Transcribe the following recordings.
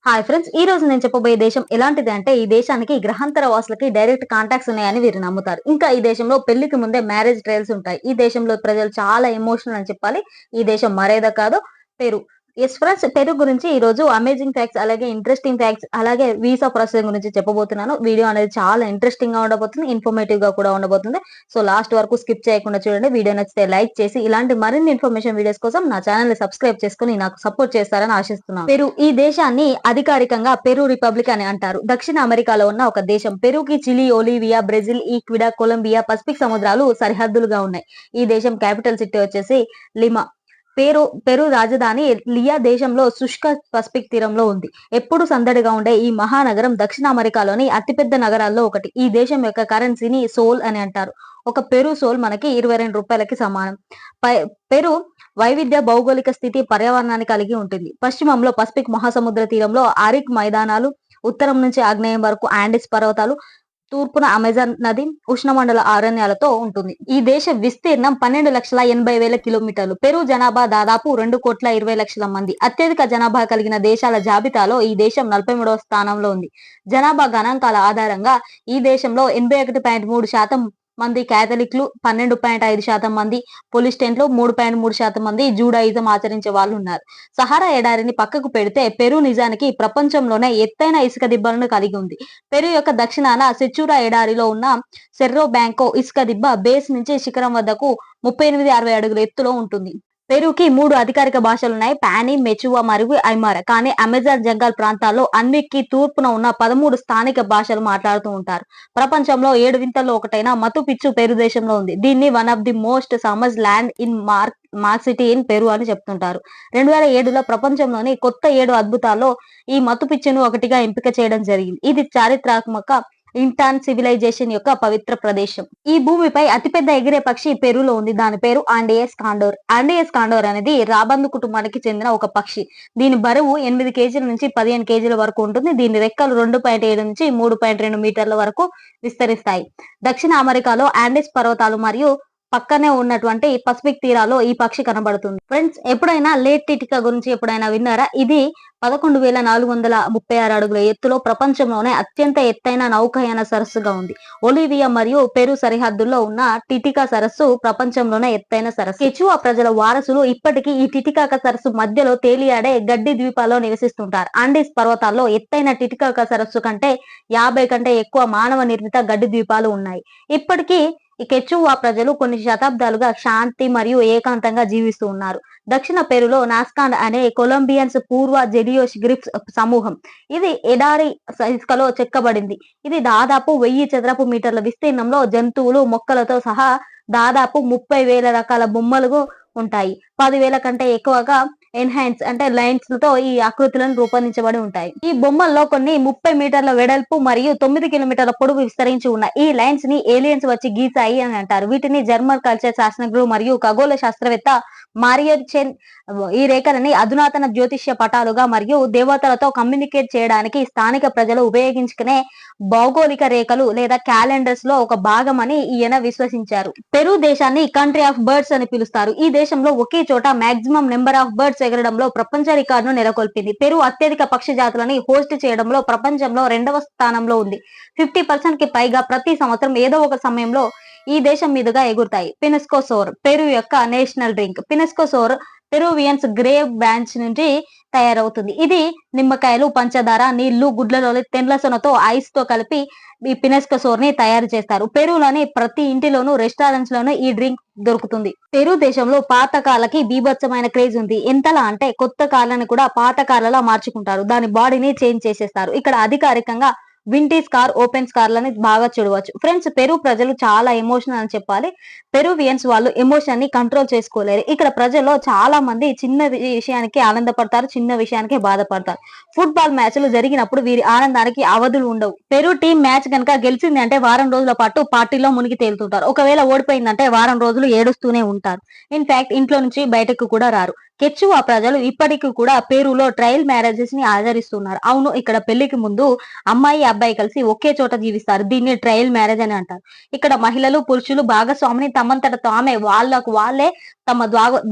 Hi friends, ఈ రోజు నేను చెప్పబోయే దేశం ఎలాంటిది అంటే ఈ దేశానికి గ్రహాంతర వాసులకి డైరెక్ట్ కాంటాక్ట్స్ ఉన్నాయని వీరు నమ్ముతారు. ఇంకా ఈ దేశంలో పెళ్లికి ముందే మ్యారేజ్ ట్రయల్స్ ఉంటాయి. ఈ దేశంలో ప్రజలు చాలా ఎమోషనల్ అని చెప్పాలి. ఈ దేశం మరేదో కాదు, పెరు. ఎస్ ఫ్రెండ్స్, పెరు గురించి ఈ రోజు అమేజింగ్ ఫ్యాక్ట్స్, అలాగే ఇంట్రెస్టింగ్ ఫ్యాక్ట్స్, అలాగే వీసా ప్రాసెసింగ్ గురించి చెప్పబోతున్నాను. వీడియో అనేది చాలా ఇంట్రెస్టింగ్ గా ఉండబోతుంది, ఇన్ఫర్మేటివ్ గా కూడా ఉండబోతుంది. సో లాస్ట్ వరకు స్కిప్ చేయకుండా చూడండి. వీడియో నచ్చితే లైక్ చేసి ఇలాంటి మరిన్ని ఇన్ఫర్మేషన్ వీడియోస్ కోసం నా ఛానల్ ని సబ్స్క్రైబ్ చేసుకుని నాకు సపోర్ట్ చేస్తారని ఆశిస్తున్నాను. పెరు ఈ దేశాన్ని అధికారికంగా పెరు రిపబ్లిక్ అని అంటారు. దక్షిణ అమెరికాలో ఉన్న ఒక దేశం. పెరుకి Chile, Bolivia, Brazil, Ecuador, Colombia, Pacific సముద్రాలు సరిహద్దులుగా ఉన్నాయి. ఈ దేశం క్యాపిటల్ సిటీ వచ్చేసి లిమా. పెరు రాజధాని లియా దేశంలో శుష్క పసిఫిక్ తీరంలో ఉంది. ఎప్పుడు సందడిగా ఉండే ఈ మహానగరం దక్షిణ అమెరికాలోని అతిపెద్ద నగరాల్లో ఒకటి. ఈ దేశం యొక్క కరెన్సీని సోల్ అని అంటారు. ఒక పెరు సోల్ మనకి 22 రూపాయలకి సమానం. పెరు వైవిధ్య భౌగోళిక స్థితి పర్యావరణాన్ని కలిగి ఉంటుంది. పశ్చిమంలో పసిఫిక్ మహాసముద్ర తీరంలో ఆరిక్ మైదానాలు, ఉత్తరం నుంచి ఆగ్నేయం వరకు ఆండిస్ పర్వతాలు, తూర్పున అమెజాన్ నది ఉష్ణమండల అరణ్యాలతో ఉంటుంది. ఈ దేశ విస్తీర్ణం 12,80,000 కిలోమీటర్లు. పెరు జనాభా దాదాపు 2,20,00,000 మంది. అత్యధిక జనాభా కలిగిన దేశాల జాబితాలో ఈ దేశం 43వ స్థానంలో ఉంది. జనాభా గణాంకాల ఆధారంగా ఈ దేశంలో 81.3% మంది క్యాథలిక్లు, 12.5% మంది పొలిస్టెంట్లు, 3.3% మంది జూడాయిజం ఆచరించే వాళ్ళు ఉన్నారు. సహారా ఎడారిని పక్కకు పెడితే పెరు నిజానికి ప్రపంచంలోనే ఎత్తైన ఇసుక దిబ్బలను కలిగి ఉంది. పెరు యొక్క దక్షిణాన సెచూరా ఎడారిలో ఉన్న సెర్రో బ్యాంకో ఇసుక దిబ్బ బేస్ నుంచి శిఖరం వద్దకు 38-60 అడుగుల ఎత్తులో ఉంటుంది. పెరుకి 3 అధికారిక భాషలున్నాయి: పానీ, మెచువా మరియు ఐమారా. కానీ అమెజాన్ జంగల్ ప్రాంతాల్లో అన్నిటికీ తూర్పున ఉన్న 13 స్థానిక భాషలు మాట్లాడుతూ ఉంటారు. ప్రపంచంలో 7 వింతల్లో ఒకటైన మతు పిచ్చు పెరు దేశంలో ఉంది. దీన్ని one of the most famous land in mark city in Peru అని చెప్తుంటారు. 2007లో ప్రపంచంలోని కొత్త 7 అద్భుతాల్లో ఈ మతు పిచ్చును ఒకటిగా ఎంపిక చేయడం జరిగింది. ఇది చారిత్రాత్మక ఇంటాన్ సివిలైజేషన్ యొక్క పవిత్ర ప్రదేశం. ఈ భూమిపై అతిపెద్ద ఎగిరే పక్షి పెరులో ఉంది. దాని పేరు ఆండియస్ కాండోర్. ఆండియస్ కాండోర్ అనేది రాబందు కుటుంబానికి చెందిన ఒక పక్షి. దీని బరువు 8 కేజీల నుంచి 15 కేజీల వరకు ఉంటుంది. దీని రెక్కలు 2.7 నుంచి 3.2 మీటర్ల వరకు విస్తరిస్తాయి. దక్షిణ అమెరికాలో ఆండిస్ పర్వతాలు మరియు పక్కనే ఉన్నటువంటి పసిఫిక్ తీరాల్లో ఈ పక్షి కనబడుతుంది. ఫ్రెండ్స్, ఎప్పుడైనా లేట్ టిటికా గురించి ఎప్పుడైనా విన్నారా? ఇది 11,436 అడుగుల ఎత్తులో ప్రపంచంలోనే అత్యంత ఎత్తైన నౌకాయాన సరస్సుగా ఉంది. ఒలివియా మరియు పెరు సరిహద్దుల్లో ఉన్న టిటికా సరస్సు ప్రపంచంలోనే ఎత్తైన సరస్సు. కెచువా ప్రజల వారసులు ఇప్పటికీ ఈ టిటికాక సరస్సు మధ్యలో తేలియాడే గడ్డి ద్వీపాల్లో నివసిస్తుంటారు. ఆండీస్ పర్వతాల్లో ఎత్తైన టిటికాక సరస్సు కంటే 50 కంటే ఎక్కువ మానవ నిర్మిత గడ్డి ద్వీపాలు ఉన్నాయి. ఇప్పటికీ ఈ కెచువా ప్రజలు కొన్ని శతాబ్దాలుగా శాంతి మరియు ఏకాంతంగా జీవిస్తూ ఉన్నారు. దక్షిణ పెరులో నాస్కాండ్ అనే కొలంబియన్స్ పూర్వ జెడియోస్ గ్రిప్స్ సమూహం. ఇది ఎడారి ఇసుకలో చెక్కబడింది. ఇది దాదాపు 1000 చదరపు మీటర్ల విస్తీర్ణంలో జంతువులు, మొక్కలతో సహా దాదాపు 30,000 రకాల బొమ్మలు ఉంటాయి. 10,000 కంటే ఎక్కువగా ఎన్హాన్స్ అంటే లైన్స్ లతో ఈ ఆకృతులను రూపొందించబడి ఉంటాయి. ఈ బొమ్మల్లో కొన్ని 30 మీటర్ల వెడల్పు మరియు 9 కిలోమీటర్ల పొడవు విస్తరించి ఉన్నాయి. ఈ లైన్స్ ని ఏలియన్స్ వచ్చి గీసాయి అని అంటారు. వీటిని జర్మన్ కల్చర్ శాస్త్రజ్ఞులు మరియు ఖగోళ శాస్త్రవేత్త మారియర్చెన్ ఈ రేఖలని అధునాతన జ్యోతిష్య పటాలుగా మరియు దేవతలతో కమ్యూనికేట్ చేయడానికి స్థానిక ప్రజలు ఉపయోగించుకునే భౌగోళిక రేఖలు లేదా క్యాలెండర్స్ లో ఒక భాగం అని ఈయన విశ్వసించారు. పెరు దేశాన్ని కంట్రీ ఆఫ్ బర్డ్స్ అని పిలుస్తారు. ఈ దేశంలో ఒకే చోట మాక్సిమం నెంబర్ ఆఫ్ బర్డ్స్ ఎగరడంలో ప్రపంచ రికార్డును నెలకొల్పింది. పెరు అత్యధిక పక్షి జాతులని హోస్ట్ చేయడంలో ప్రపంచంలో 2వ స్థానంలో ఉంది. 50% కి పైగా ప్రతి సంవత్సరం ఏదో ఒక సమయంలో ఈ దేశం మీదుగా ఎగురుతాయి. పినస్కోసోర్ పెరు యొక్క నేషనల్ డ్రింక్. పినస్కోసోర్ పెరువియన్స్ గ్రేవ్ బ్యాంచ్ నుంచి తయారవుతుంది. ఇది నిమ్మకాయలు, పంచదార, నీళ్లు, గుడ్లలోని తెల్లసొనతో ఐస్ తో కలిపి ఈ పినస్కోసోర్ ని తయారు చేస్తారు. పెరులోని ప్రతి ఇంటిలోనూ, రెస్టారెంట్స్ లోనూ ఈ డ్రింక్ దొరుకుతుంది. పెరు దేశంలో పాత కార్లకి బీభత్సమైన క్రేజ్ ఉంది. ఎంతలా అంటే కొత్త కార్లను కూడా పాత కార్లలా మార్చుకుంటారు. దాని బాడీని చేంజ్ చేసేస్తారు. ఇక్కడ అధికారికంగా వింటేజ్ కార్, ఓపెన్స్ కార్లని బాగా చూడవచ్చు. ఫ్రెండ్స్, పెరు ప్రజలు చాలా ఎమోషనల్ అని చెప్పాలి. పెరువియన్స్ వాళ్ళు ఎమోషన్ ని కంట్రోల్ చేసుకోలేరు. ఇక్కడ ప్రజల్లో చాలా మంది చిన్న విషయానికి ఆనందపడతారు, చిన్న విషయానికి బాధపడతారు. ఫుట్బాల్ మ్యాచ్లు జరిగినప్పుడు వీరి ఆనందానికి అవధులు ఉండవు. పెరు టీం మ్యాచ్ కనుక గెలిచింది అంటే వారం రోజుల పాటు పార్టీలో మునిగి తేలుతుంటారు. ఒకవేళ ఓడిపోయిందంటే వారం రోజులు ఏడుస్తూనే ఉంటారు. ఇన్ఫాక్ట్ ఇంట్లో నుంచి బయటకు కూడా రారు. కెచువా ప్రజలు ఇప్పటికీ కూడా పెరులో ట్రయల్ మ్యారేజెస్ ని ఆచరిస్తున్నారు. అవును, ఇక్కడ పెళ్లికి ముందు అమ్మాయి, అబ్బాయి కలిసి ఒకే చోట జీవిస్తారు. దీన్ని ట్రయల్ మ్యారేజ్ అని అంటారు. ఇక్కడ మహిళలు, పురుషులు భాగస్వామిని తమంతట తామే వాళ్ళకు వాళ్ళే తమ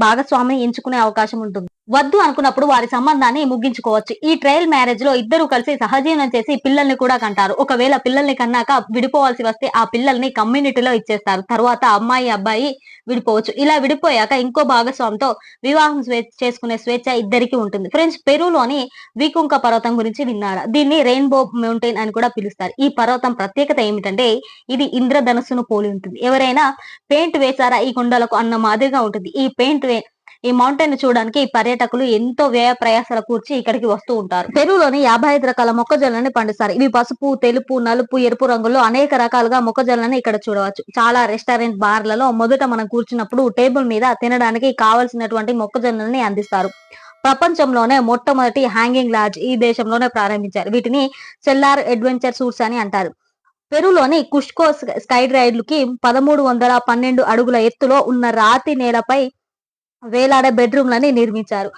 భాగస్వామిని ఎంచుకునే అవకాశం ఉంటుంది. వద్దు అనుకున్నప్పుడు వారి సంబంధాన్ని ముగించుకోవచ్చు. ఈ ట్రయల్ మ్యారేజ్ లో ఇద్దరు కలిసి సహజీవనం చేసి పిల్లల్ని కూడా కంటారు. ఒకవేళ పిల్లల్ని కన్నాక విడిపోవాల్సి వస్తే ఆ పిల్లల్ని కమ్యూనిటీలో ఇచ్చేస్తారు. తర్వాత అమ్మాయి అబ్బాయి విడిపోవచ్చు. ఇలా విడిపోయాక ఇంకో భాగస్వామితో వివాహం చేసుకునే స్వేచ్ఛ ఇద్దరికి ఉంటుంది. ఫ్రెండ్స్, పెరూలోని వీకుంక పర్వతం గురించి విన్నారా? దీన్ని రెయిన్బో మౌంటైన్ అని కూడా పిలుస్తారు. ఈ పర్వతం ప్రత్యేకత ఏమిటంటే ఇది ఇంద్రధనస్సును పోలి ఉంటుంది. ఎవరైనా పెయింట్ వేశారా ఈ కొండలకు అన్న మాదిరిగా ఉంటుంది. ఈ మౌంటైన్ చూడడానికి పర్యాటకులు ఎంతో వ్యయ ప్రయాసాల కూర్చి ఇక్కడికి వస్తూ ఉంటారు. పెరూలోని 55 రకాల మొక్కజొన్నని పండిస్తారు. ఇవి పసుపు, తెలుపు, నలుపు, ఎరుపు రంగుల్లో అనేక రకాలుగా మొక్కజొన్నని ఇక్కడ చూడవచ్చు. చాలా రెస్టారెంట్ బార్లలో మొదట మనం కూర్చున్నప్పుడు టేబుల్ మీద తినడానికి కావలసినటువంటి మొక్కజొన్నల్ని అందిస్తారు. ప్రపంచంలోనే మొట్టమొదటి హ్యాంగింగ్ లాడ్జ్ ఈ దేశంలోనే ప్రారంభించారు. వీటిని సెల్లార్ అడ్వెంచర్ సూట్స్ అని అంటారు. పెరూలోని కుష్కో స్కై రైడ్లుకి 1312 అడుగుల ఎత్తులో ఉన్న రాతి నేలపై వేలాడే బెడ్రూమ్లని నిర్మించారు.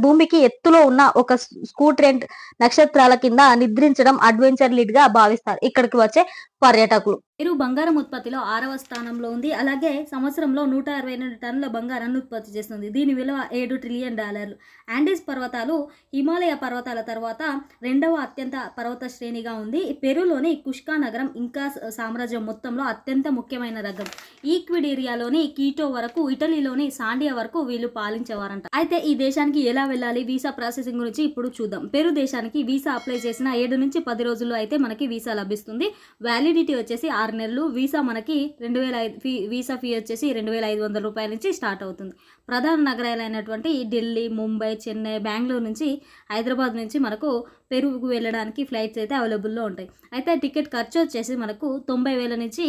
భూమికి ఎత్తులో ఉన్న ఒక స్కూట్రెంట్ నక్షత్రాల కింద నిద్రించడం అడ్వెంచర్ లీడ్ గా భావిస్తారు ఇక్కడికి వచ్చే పర్యాటకులు. పెరు బంగారం ఉత్పత్తిలో 6వ స్థానంలో ఉంది. అలాగే సంవత్సరంలో 122 టన్నుల బంగారాన్ని ఉత్పత్తి చేస్తుంది. దీని విలువ $7 ట్రిలియన్. ఆండీస్ పర్వతాలు హిమాలయ పర్వతాల తర్వాత 2వ అత్యంత పర్వత శ్రేణిగా ఉంది. పెరులోని కుష్కా నగరం ఇంకా సామ్రాజ్యం మొత్తంలో అత్యంత ముఖ్యమైన నగరం. ఈక్విడేరియాలోని కీటో వరకు, ఇటలీలోని సాండియా వరకు వీళ్ళు పాలించేవారంట. అయితే ఈ దేశానికి ఎలా వెళ్ళాలి, వీసా ప్రాసెసింగ్ గురించి ఇప్పుడు చూద్దాం. పెరు దేశానికి వీసా అప్లై చేసిన 7 నుంచి 10 రోజుల్లో అయితే మనకి వీసా లభిస్తుంది. వ్యాలిడిటీ వచ్చేసి 6 నెలలు. వీసా మనకి 2005 వీసా ఫీ వచ్చేసి $2,500 నుంచి స్టార్ట్ అవుతుంది. ప్రధాన నగరాలైనటువంటి ఢిల్లీ, ముంబై, చెన్నై, బెంగళూరు నుంచి, హైదరాబాద్ నుంచి మనకు పెరుకు వెళ్ళడానికి ఫ్లైట్స్ అయితే అవైలబుల్లో ఉంటాయి. అయితే టికెట్ ఖర్చు వచ్చేసి మనకు 90,000 నుంచి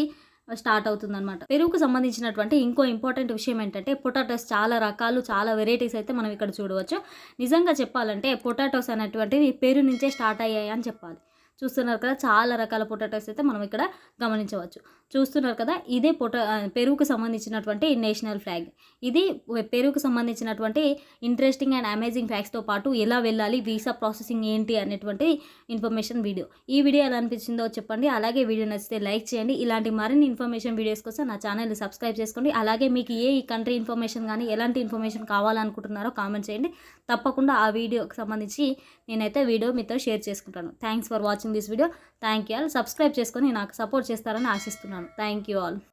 స్టార్ట్ అవుతుంది అనమాట. పెరుగుకు సంబంధించినటువంటి ఇంకో ఇంపార్టెంట్ విషయం ఏంటంటే పొటాటోస్ చాలా రకాలు, చాలా వెరైటీస్ అయితే మనం ఇక్కడ చూడవచ్చు. నిజంగా చెప్పాలంటే పొటాటోస్ అనేటువంటివి పెరు నుంచే స్టార్ట్ అయ్యాయి అని చెప్పాలి. చూస్తున్నారు కదా, చాలా రకాల పొటాటోస్ అయితే మనం ఇక్కడ గమనించవచ్చు. చూస్తున్నారు కదా, ఇదే పెరుగుకు సంబంధించినటువంటి నేషనల్ ఫ్లాగ్. ఇది పెరుగుకు సంబంధించినటువంటి ఇంట్రెస్టింగ్ అండ్ అమేజింగ్ ఫ్యాక్ట్స్తో పాటు ఎలా వెళ్ళాలి, వీసా ప్రాసెసింగ్ ఏంటి అనేటువంటి ఇన్ఫర్మేషన్ వీడియో. ఈ వీడియో ఎలా అనిపించిందో చెప్పండి. అలాగే వీడియో నచ్చితే లైక్ చేయండి. ఇలాంటి మరిన్ని ఇన్ఫర్మేషన్ వీడియోస్ కోసం నా ఛానల్ని సబ్స్క్రైబ్ చేసుకోండి. అలాగే మీకు ఈ కంట్రీ ఇన్ఫర్మేషన్ కానీ ఎలాంటి ఇన్ఫర్మేషన్ కావాలనుకుంటున్నారో కామెంట్ చేయండి. తప్పకుండా ఆ వీడియోకి సంబంధించి నేనైతే వీడియో మీతో షేర్ చేసుకుంటాను. Thanks for watching this video. Thank you all. Subscribe చేసుకొని నాకు సపోర్ట్ చేస్తారని ఆశిస్తున్నాను. Thank you all.